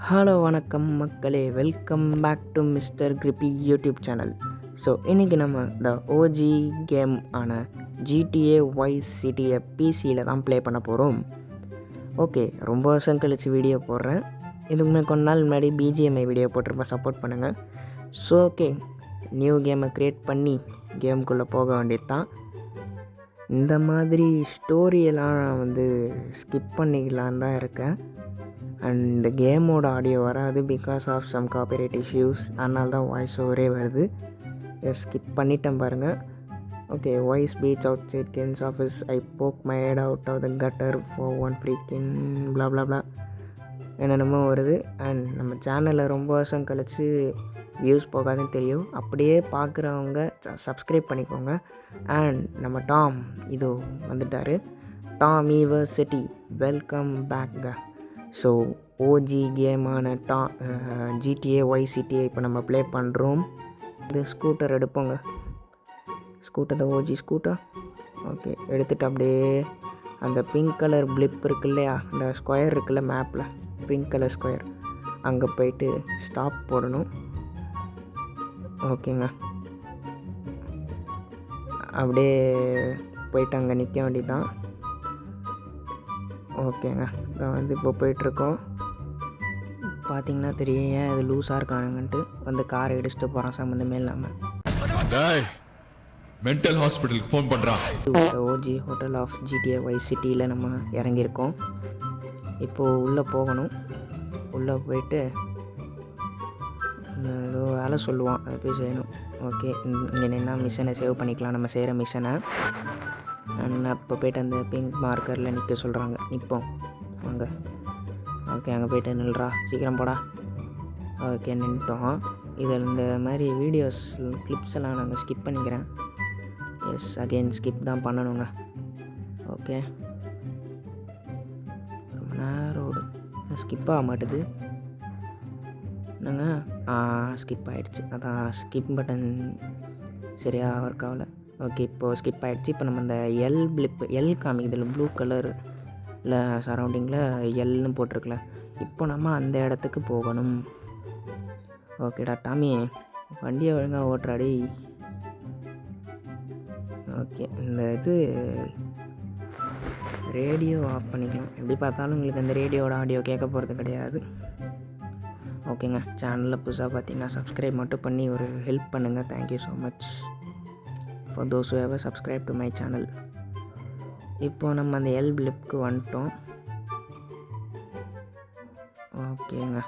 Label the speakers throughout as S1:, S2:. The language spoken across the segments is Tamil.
S1: ஹலோ வணக்கம் மக்களே, welcome back to mister Crippy YouTube channel. So இன்றைக்கி நம்ம த ஓஜி கேம் ஆன GTA வைஸ் சிட்டியை பிசியில் தான் ப்ளே பண்ண போகிறோம். ஓகே, ரொம்ப வருஷம் கழித்து வீடியோ போடுறேன். இதுக்கு முன்னாடி கொஞ்ச நாள் முன்னாடி பிஜிஎம்ஐ வீடியோ போட்டிருப்பேன், சப்போர்ட் பண்ணுங்கள். ஸோ ஓகே, நியூ கேமை க்ரியேட் பண்ணி கேமுக்குள்ளே போக வேண்டியது தான். இந்த மாதிரி ஸ்டோரியெல்லாம் நான் ஸ்கிப் பண்ணிக்கலான் தான் இருக்கேன். அண்ட் இந்த கேமோட ஆடியோ வராது because of some copyright issues. அதனால தான் வாய்ஸ் ஓவரே வருது. ஸ்கிப் பண்ணிட்டேன் பாருங்கள். Okay, voice beach outside kins office I poke my head out of the gutter for one free kin blah ப்ளா ப்ளா என்னென்னமோ வருது. அண்ட் நம்ம சேனலில் ரொம்ப வருஷம் கழித்து வியூஸ் போகாதுன்னு தெரியும். அப்படியே பார்க்குறவங்க சப்ஸ்கிரைப் பண்ணிக்கோங்க. அண்ட் நம்ம டாம் இது வந்துட்டார். டாம் யூனிவர்சிட்டி வெல்கம் பேக்குங்க. ஸோ ஓஜி கேமான GTA வைஸ் சிட்டியை இப்போ நம்ம ப்ளே பண்ணுறோம். இந்த ஸ்கூட்டர் எடுப்போங்க. ஸ்கூட்டர் தான் ஓஜி ஸ்கூட்டர். ஓகே, எடுத்துகிட்டு அப்படியே அந்த பிங்க் கலர் பிளிப் இருக்கு இல்லையா, அந்த ஸ்கொயர் இருக்குல்ல மேப்பில், பிங்க் கலர் ஸ்கொயர், அங்கே போயிட்டு ஸ்டாப் போடணும். ஓகேங்க, அப்படியே போயிட்டு அங்கே நிற்க வேண்டியதுதான். ஓகேங்க, இதை இப்போ போயிட்டுருக்கோம். பார்த்தீங்கன்னா தெரியும் ஏன் இது லூஸாக இருக்கானுங்கன்ட்டு. காரை இடிச்சுட்டு போகிறான் சம்மந்தமே இல்லாமல்.
S2: மென்டல் ஹாஸ்பிட்டலுக்கு ஃபோன் பண்ணுறான்.
S1: OG hotel of GTA Vice சிட்டியில் நம்ம இறங்கியிருக்கோம். இப்போது உள்ளே போகணும். உள்ளே போயிட்டு ஏதோ வேலை சொல்லுவான், அதை போய் செய்யணும். ஓகே, இங்கே நின்னா மிஷனை சேவ் பண்ணிக்கலாம், நம்ம செய்கிற மிஷனை. இப்போ போய்ட்டு அந்த பிங்க் மார்க்கரில் நிற்க சொல்கிறாங்க. நிற்போம் வாங்க. ஓகே, அங்கே போய்ட்டு நில்றா, சீக்கிரம் போடா. ஓகே, நின்ட்டோம். இதில் இந்த மாதிரி வீடியோஸ் கிளிப்ஸ் எல்லாம் நாங்கள் ஸ்கிப் பண்ணிக்கிறேன். எஸ், அகெயின் ஸ்கிப் தான் பண்ணணுங்க. ஓகே, ரொம்ப நேரம் ஸ்கிப் ஆக மாட்டுது என்னங்க. ஸ்கிப் ஆகிடுச்சு. அதான் ஸ்கிப் பட்டன் சரியாக ஒர்க் ஆகலை. ஓகே, இப்போது ஸ்கிப் ஆகிடுச்சு. இப்போ நம்ம இந்த எல் காமிக்குதுல ப்ளூ கலரில் சரௌண்டிங்கில் எல்னு போட்டிருக்கல, இப்போ நம்ம அந்த இடத்துக்கு போகணும். ஓகேடா டாமி, வண்டியை ஒழுங்காக ஓட்டுறாடி. ஓகே, இந்த ரேடியோ ஆஃப் பண்ணிக்கலாம். எப்படி பார்த்தாலும் உங்களுக்கு அந்த ரேடியோட ஆடியோ கேட்க போகிறது கிடையாது. ஓகேங்க, சேனலில் புதுசாக பார்த்தீங்கன்னா சப்ஸ்கிரைப் மட்டும் பண்ணி ஒரு ஹெல்ப் பண்ணுங்கள். Thank you so much for those who ever subscribe to my channel. இப்போ நம்ம அந்த எல் பிளிப்க்கு வந்துட்டோம். ஓகேங்க,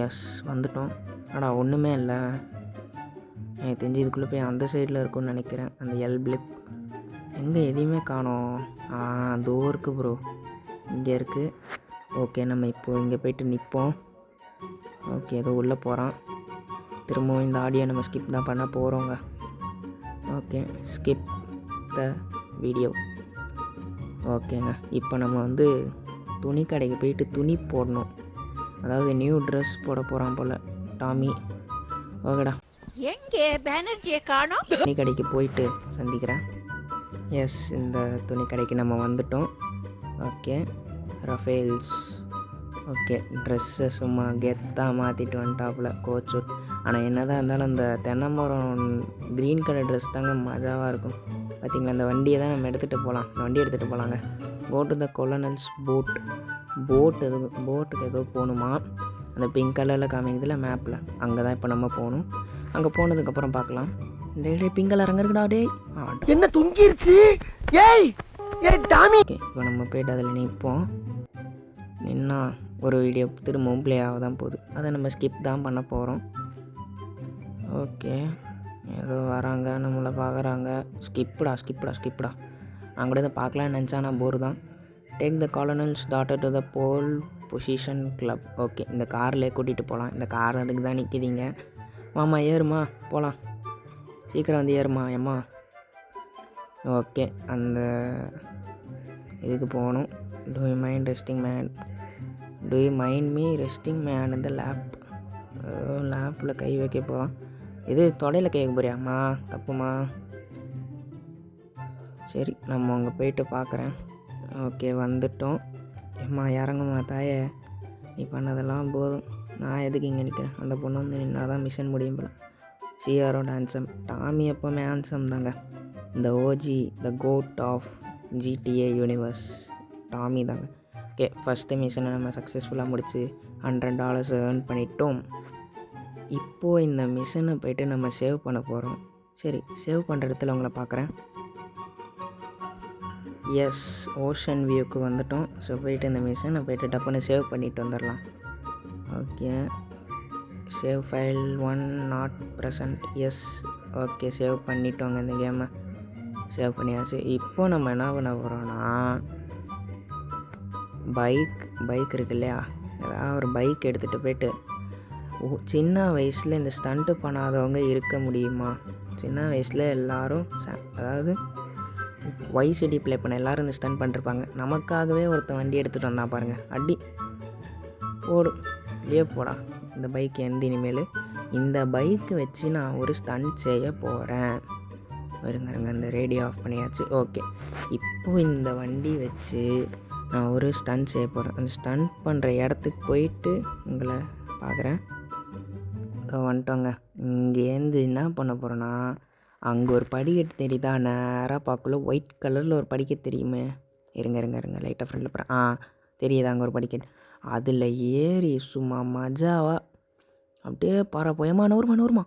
S1: எஸ் வந்துட்டோம். ஆனால் ஒன்றுமே இல்லை, எனக்கு தெரிஞ்சு இதுக்குள்ளே போய் அந்த சைடில் இருக்கும்னு நினைக்கிறேன். அந்த எல் பிளிப் எங்கே எதையுமே காணோம். அதோ இருக்குது ப்ரோ, இங்கே இருக்குது. ஓகே, நம்ம இப்போது இங்கே போய்ட்டு நிற்போம். ஓகே, ஏதோ உள்ளே போகிறான். திரும்பவும் இந்த ஆடியோ நம்ம ஸ்கிப் தான் பண்ண போகிறோங்க. Okay, skip the video. ஓகேங்க, இப்போ நம்ம துணி கடைக்கு போயிட்டு துணி போடணும். அதாவது நியூ ட்ரெஸ் போட போகிறான் போல் டாமி. ஓகேடா,
S3: எங்கே பேனர்ஜியை காணோம்.
S1: துணி கடைக்கு போயிட்டு சந்திக்கிறேன். எஸ், இந்த துணி கடைக்கு நம்ம வந்துட்டோம். ஓகே, ரஃபேல்ஸ். ஓகே, ட்ரெஸ்ஸை சும்மா கெத்தாக மாற்றிட்டு வந்துட்டாப்புல கோச்சூர். ஆனால் என்ன தான் இருந்தாலும் அந்த தென்னைமரம் க்ரீன் கலர் ட்ரெஸ் தாங்க மஜாவாக இருக்கும். பார்த்திங்களா, அந்த வண்டியை தான் நம்ம எடுத்துகிட்டு போகலாம். அந்த வண்டி எடுத்துகிட்டு போகலாங்க. கோ டு த கொலனல்ஸ் போட்டுக்கு ஏதோ போகணுமா, அந்த பிங்க் கலரில் காமிக்குதுல மேப்பில், அங்கே தான் இப்போ நம்ம போகணும். அங்கே போனதுக்கப்புறம் பார்க்கலாம். டே பிங்க் கலர் அங்கே இருக்குடா. டே
S4: என்ன தொங்கிருச்சு? ஏய் டாமி.
S1: ஓகே, இப்போ நம்ம போய்ட்டு அதில் நிற்போம். நின்னா ஒரு வீடியோ திரும்பவும் ப்ளே ஆக தான் போகுது. அதை நம்ம ஸ்கிப் தான் பண்ண போகிறோம். ஓகே, ஏதோ வராங்க, நம்மளை பார்க்குறாங்க. ஸ்கிப்புடா. நான் கூட இதை பார்க்கலான்னு நினச்சா, நான் போர் தான். Take the colonels daughter to the pole position club. Okay, இந்த காரில் கூட்டிகிட்டு போகலாம். இந்த கார் அதுக்கு தான் நிற்கிதிங்க. மாமா ஏறுமா, போகலாம். சீக்கிரம் வந்து ஏறுமா ஏம்மா. ஓகே, அந்த இதுக்கு போகணும். To you mind me resting man இந்த லேப்பில் கை வைக்க போகலாம். இது தொடையில் கை வைக்க போறியாம்மா? தப்புமா. சரி, நம்ம அங்கே போயிட்டு பார்க்குறேன். ஓகே, வந்துட்டோம். ஏம்மா இறங்குமா தாயே. நீ பண்ணதெல்லாம் போதும். நான் எதுக்கு இங்கே நிற்கிறேன்? அந்த பொண்ணு வந்து நின்னா தான் மிஷன் முடியும் போல. சிஆரோட ஹேண்ட்ஸம். டாமி எப்போவுமே ஹேண்ட்ஸம் தாங்க. இந்த OG the code of GTA universe Tommy தாங்க. ஓகே, ஃபஸ்ட்டு மிஷனை நம்ம சக்ஸஸ்ஃபுல்லாக முடித்து $100 ஏர்ன் பண்ணிட்டோம். இப்போது இந்த மிஷனை போய்ட்டு நம்ம சேவ் பண்ண போகிறோம். சரி, சேவ் பண்ணுற இடத்துல உங்களை பார்க்குறேன். எஸ், ஓஷன் வியூக்கு வந்துட்டோம். ஸோ போய்ட்டு இந்த மிஷனை போய்ட்டு டப்புன்னு சேவ் பண்ணிட்டு வந்துடலாம். Okay, save file 1 not present. Yes, okay, save பண்ணிட்டோங்க. இந்த கேமை சேவ் பண்ணியாச்சு. இப்போ நம்ம என்ன பண்ண போகிறோன்னா, பைக் இருக்கு இல்லையா, ஏதாவது ஒரு பைக் எடுத்துகிட்டு போய்ட்டு சின்ன வயசில் இந்த ஸ்டண்ட்டு பண்ணாதவங்க இருக்க முடியுமா? சின்ன வயசில் எல்லோரும் அதாவது YCD ப்ளே பண்ண எல்லோரும் இந்த ஸ்டண்ட் பண்ணிருப்பாங்க. நமக்காகவே ஒருத்தன் வண்டி எடுத்துகிட்டு வந்தா பாருங்கள். அடி போடும் இல்லையே போடா. இந்த பைக் எந்த இனிமேல் இந்த பைக்கு வச்சு நான் ஒரு ஸ்டண்ட் செய்ய போகிறேன். இருங்க, இந்த ரேடியோ ஆஃப் பண்ணியாச்சு. ஓகே, இப்போது இந்த வண்டி வச்சு நான் ஒரு ஸ்டண்ட் செய்ய போகிறேன். அந்த ஸ்டண்ட் பண்ணுற இடத்துக்கு போயிட்டு உங்களை பார்க்குறேன். வந்துட்டோங்க. இங்கேருந்து என்ன பண்ண போகிறோன்னா, அங்கே ஒரு படிக்கட்டு தெரியுதா? நேராக பார்க்கல ஒயிட் கலரில் ஒரு படிக்கட்டு தெரியுமே. இருங்க லைட்டாக ஃப்ரெண்டில் போகிறேன். தெரியுதா அங்கே ஒரு படிக்கட்டு? அதில் ஏறி சும்மா மஜாவா அப்படியே பாரு. நூறுமா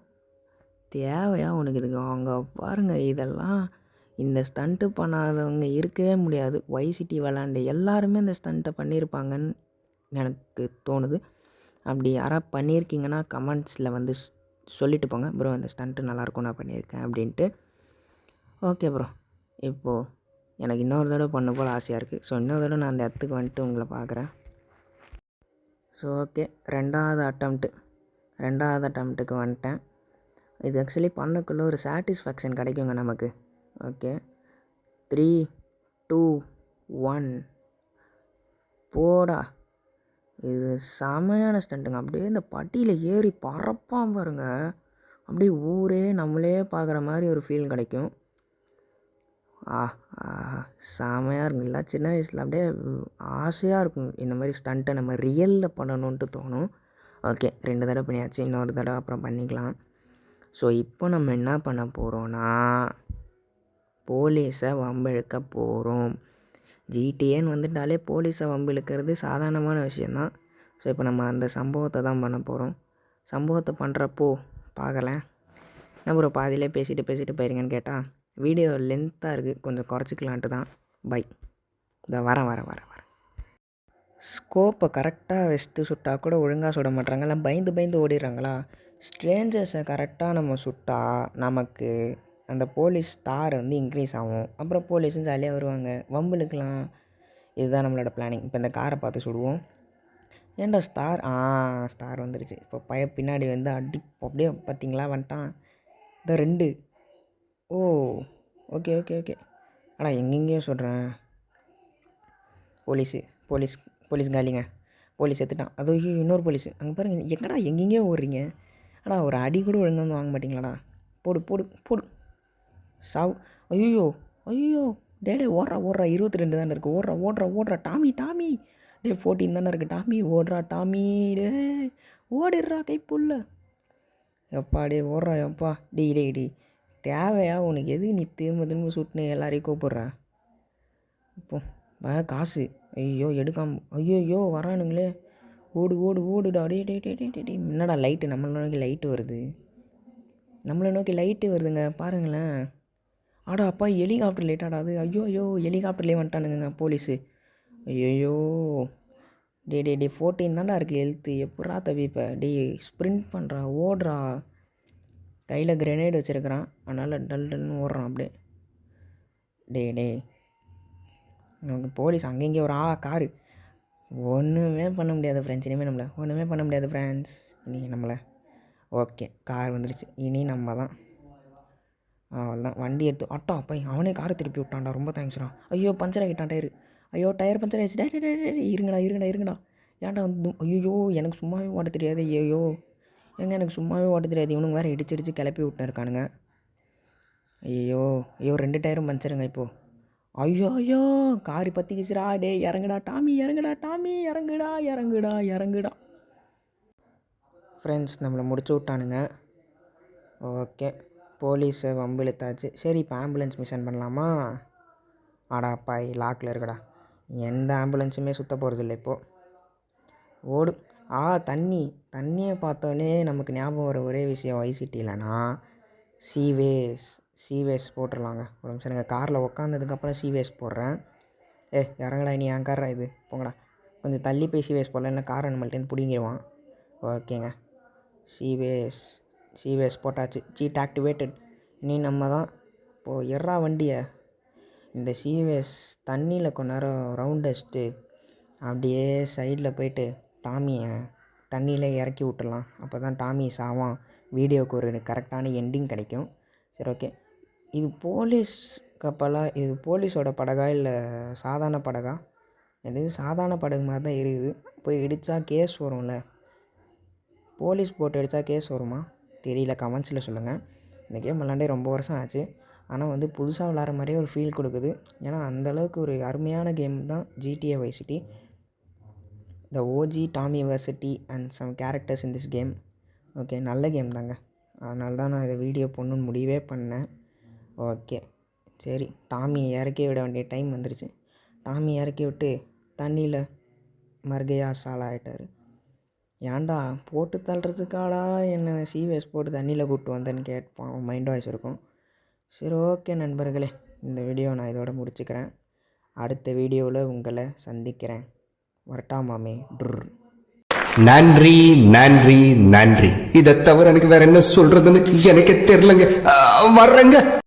S1: தேவையா உனக்கு இதுக்கு? அங்கே பாருங்கள், இதெல்லாம் இந்த ஸ்டண்ட்டு பண்ணாதவங்க இருக்கவே முடியாது. YCD விளாண்டு எல்லாருமே இந்த ஸ்டண்ட்டை பண்ணியிருப்பாங்கன்னு எனக்கு தோணுது. அப்படி யாராவது பண்ணியிருக்கீங்கன்னா கமெண்ட்ஸில் வந்து சொல்லிட்டு போங்க. ப்ரோ இந்த ஸ்டண்ட்டு நல்லாயிருக்கும், நான் பண்ணியிருக்கேன் அப்படின்ட்டு. ஓகே ப்ரோ, இப்போது எனக்கு இன்னொரு தடவை பண்ண போல் ஆசையாக இருக்குது. ஸோ இன்னொரு தடவை நான் அந்த இடத்துக்கு வந்துட்டு உங்களை பார்க்குறேன். ஸோ ஓகே, ரெண்டாவது அட்டம்ப்ட்டுக்கு வந்துட்டேன். இது ஆக்சுவலி பண்ணக்குள்ளே ஒரு சாட்டிஸ்ஃபேக்ஷன் கிடைக்குங்க நமக்கு. ஓகே, 3, 2, 1 போடா. இது செமையான ஸ்டண்ட்டுங்க. அப்படியே இந்த படியில் ஏறி பறப்பான் பாருங்க. அப்படியே ஊரே நம்மளே பார்க்குற மாதிரி ஒரு ஃபீல் கிடைக்கும். செமையாக இருக்கும். இல்லை சின்ன வயசில் அப்படியே ஆசையாக இருக்கும் இந்த மாதிரி ஸ்டண்ட்டை நம்ம ரியலில் பண்ணணுன்ட்டு தோணும். ஓகே, 2 தடவை பண்ணியாச்சு. இன்னொரு தடவை அப்புறம் பண்ணிக்கலாம். ஸோ இப்போ நம்ம என்ன பண்ண போகிறோன்னா, போலீஸை வம்பிழுக்க போகிறோம். ஜிடிஏன்னு வந்துட்டாலே போலீஸை வம்பிழுக்கிறது சாதாரணமான விஷயந்தான். ஸோ இப்போ நம்ம அந்த சம்பவத்தை தான் பண்ண போகிறோம். சம்பவத்தை பண்ணுறப்போ பார்க்கல, நம்ம ஒரு பாதியிலே பேசிட்டு போயிருங்கன்னு கேட்டால் வீடியோ லென்த்தாக இருக்குது, கொஞ்சம் குறைச்சிக்கலான்ட்டு தான். பை, இதை வரேன். ஸ்கோப்பை கரெக்டாக வச்சுட்டு சுட்டால் கூட ஒழுங்காக சுட மாட்றாங்க. எல்லாம் பயந்து ஓடிடுறாங்களா? ஸ்ட்ரேஞ்சர்ஸை கரெக்டாக நம்ம சுட்டால் நமக்கு அந்த போலீஸ் ஸ்டார் வந்து இன்க்ரீஸ் ஆகும். அப்புறம் போலீஸும் ஜாலியாக வருவாங்க, வம்புலுக்கலாம். இதுதான் நம்மளோட பிளானிங். இப்போ இந்த காரை பார்த்து சுடுவோம். ஏன்டா ஸ்டார் வந்துடுச்சு. இப்போ பின்னாடி வந்து அப்படியே பார்த்தீங்களா வந்துட்டான். இந்த 2 ஓகே. ஆனால் எங்கெங்கேயோ சொல்கிறேன். போலீஸ் காலிங்க. போலீஸ் எடுத்துட்டான். அது இன்னொரு போலீஸ் அங்கே பாருங்கள். எங்கடா எங்கெங்கேயோ ஓடுறீங்க? ஒரு அடி கூட ஒழுங்கு வந்து வாங்க மாட்டிங்களாடா? போடு சாவு. ஐயோ டே ஓடுறா 22 தானே இருக்குது. ஓடுறா டாமி. டே 14 தானே இருக்குது. டாமி ஓடுறா. டாமி டே ஓடிடுறா கைப்புள்ள. எப்பா டே ஓடுறா எப்பா. டே தேவையா உனக்கு? எது நீ திரும்ப சுட்டுன்னு எல்லாரையும் கூப்பிட்ற? இப்போ காசு எடுக்காம வரானுங்களே. ஓடுடா. டே என்னடா லைட்டு நம்மளை நோக்கி லைட்டு வருதுங்க பாருங்களேன். அப்பா ஹெலிகாப்டர் லேட்டாடா அது. ஹெலிகாப்டர்லேயே வந்துட்டானுங்க போலீஸு. டே 14 தான்டா இருக்குது ஹெல்த்து. எப்படா தவிப்ப? டே ஸ்ப்ரிண்ட் பண்ணுறா, ஓடுறா. கையில் கிரெனேட் வச்சுருக்கிறான், அதனால் டல்னு ஓடுறான் அப்படியே. டே போலீஸ் அங்கங்கே ஒரு காரு. ஒன்றுமே பண்ண முடியாது ஃப்ரெண்ட்ஸ். இனி நம்மளை ஓகே, கார் வந்துடுச்சு. இனி நம்ம தான் அவ்வளோதான். வண்டி எடுத்து அப்பா அவனே காரை திருப்பி விட்டான்டா. ரொம்ப தேங்க்ஸ்டா. பஞ்சர் ஆகிட்டான் டயரு. டயர் பஞ்சர் ஆகிடுச்சு. டே இருங்கடா. ஏன்டா வந்து எனக்கு சும்மாவே ஓட்ட தெரியாது. எனக்கு சும்மாவே ஓட்ட தெரியாது. இவனுங்க வேறு இடிச்சு கிளப்பி விட்டுன்னு இருக்கானுங்க. 2 டயரும் பஞ்சருங்க இப்போது. ஐயோ ஐயோ காரி பற்றிக்கிச்சுடா. டே இறங்குடா டாமி, இறங்குடா டாமி, இறங்குடா இறங்குடா இறங்குடா. ஃப்ரெண்ட்ஸ் நம்மளை முடிச்சு விட்டானுங்க. ஓகே, போலீஸை வம்பிழுத்தாச்சு. சரி இப்போ ஆம்புலன்ஸ் மிஷன் பண்ணலாமா? அடாப்பாய் லாக்கில் இருக்கடா. எந்த ஆம்புலன்ஸுமே சுற்ற போகிறதில்ல இப்போது. ஓடு. தண்ணியை பார்த்தோன்னே நமக்கு ஞாபகம் வர ஒரே விஷயம் வைசிட்டிலனா சீவேஸ் போட்டுடலாங்க. ஒரு நிமிஷம் எனக்கு காரில் உக்காந்ததுக்கப்புறம் சீவேஸ் போடுறேன். இறங்கடா, நீ என் காரா இது, போங்கடா. கொஞ்சம் தள்ளி போய் சீவேஸ் போடல, இல்லை காரை நம்மள்ட்டேருந்து பிடிங்கிடுவான். ஓகேங்க, சீவேஸ் போட்டாச்சு. Cheat activated. நீ நம்ம தான் இப்போது எறா வண்டியை இந்த சீவேஸ் தண்ணியில் கொஞ்ச நேரம் ரவுண்ட் அடிச்சுட்டு அப்படியே சைடில் போயிட்டு டாமியை தண்ணியில் இறக்கி விட்டுடலாம். அப்போ தான் டாமி சாவான். வீடியோவுக்கு ஒரு கரெக்டான எண்டிங் கிடைக்கும். சரி ஓகே, இது போலீஸ் கப்பலா? இது போலீஸோட படகா இல்லை சாதாரண படகா? இது சாதாரண படகு மாதிரி தான் இருக்குது. போய் இடித்தா கேஸ் வரும்ல. போலீஸ் போட்டு அடித்தா கேஸ் வருமா தெரியல, கமெண்ட்ஸில் சொல்லுங்கள். இந்த கேம் விளாண்டே ரொம்ப வருஷம் ஆச்சு. ஆனால் புதுசாக விளாட்ற மாதிரியே ஒரு ஃபீல் கொடுக்குது. ஏன்னா அந்தளவுக்கு ஒரு அருமையான கேம் தான் GTA Vice City. The OG Tommy Vercetti and some characters in this game. Okay, நல்ல கேம் தாங்க. அதனால தான் நான் இதை வீடியோ பண்ணணுன்னு முடிவே பண்ணேன். ஓகே சரி, டாமியை இறக்கி விட வேண்டிய டைம் வந்துருச்சு. டாமி இறக்கி விட்டு தண்ணியில் மர்கையா சாலாகிட்டார். ஏன்டா போட்டு தள்ளுறதுக்காடா என்னை சீவேஸ் போட்டு தண்ணியில் கூப்பிட்டு வந்தேன்னு கேட்பான். மைண்ட் வாய்ஸ் இருக்கும். சரி ஓகே நண்பர்களே, இந்த வீடியோ நான் இதோட முடிச்சுக்கிறேன். அடுத்த வீடியோவில் உங்களை சந்திக்கிறேன். வரட்டா மாமே.
S5: நன்றி நன்றி நன்றி. இதை தவிர எனக்கு வேற என்ன சொல்றதுன்னு எனக்கு தெரியலங்க. வர்றேங்க.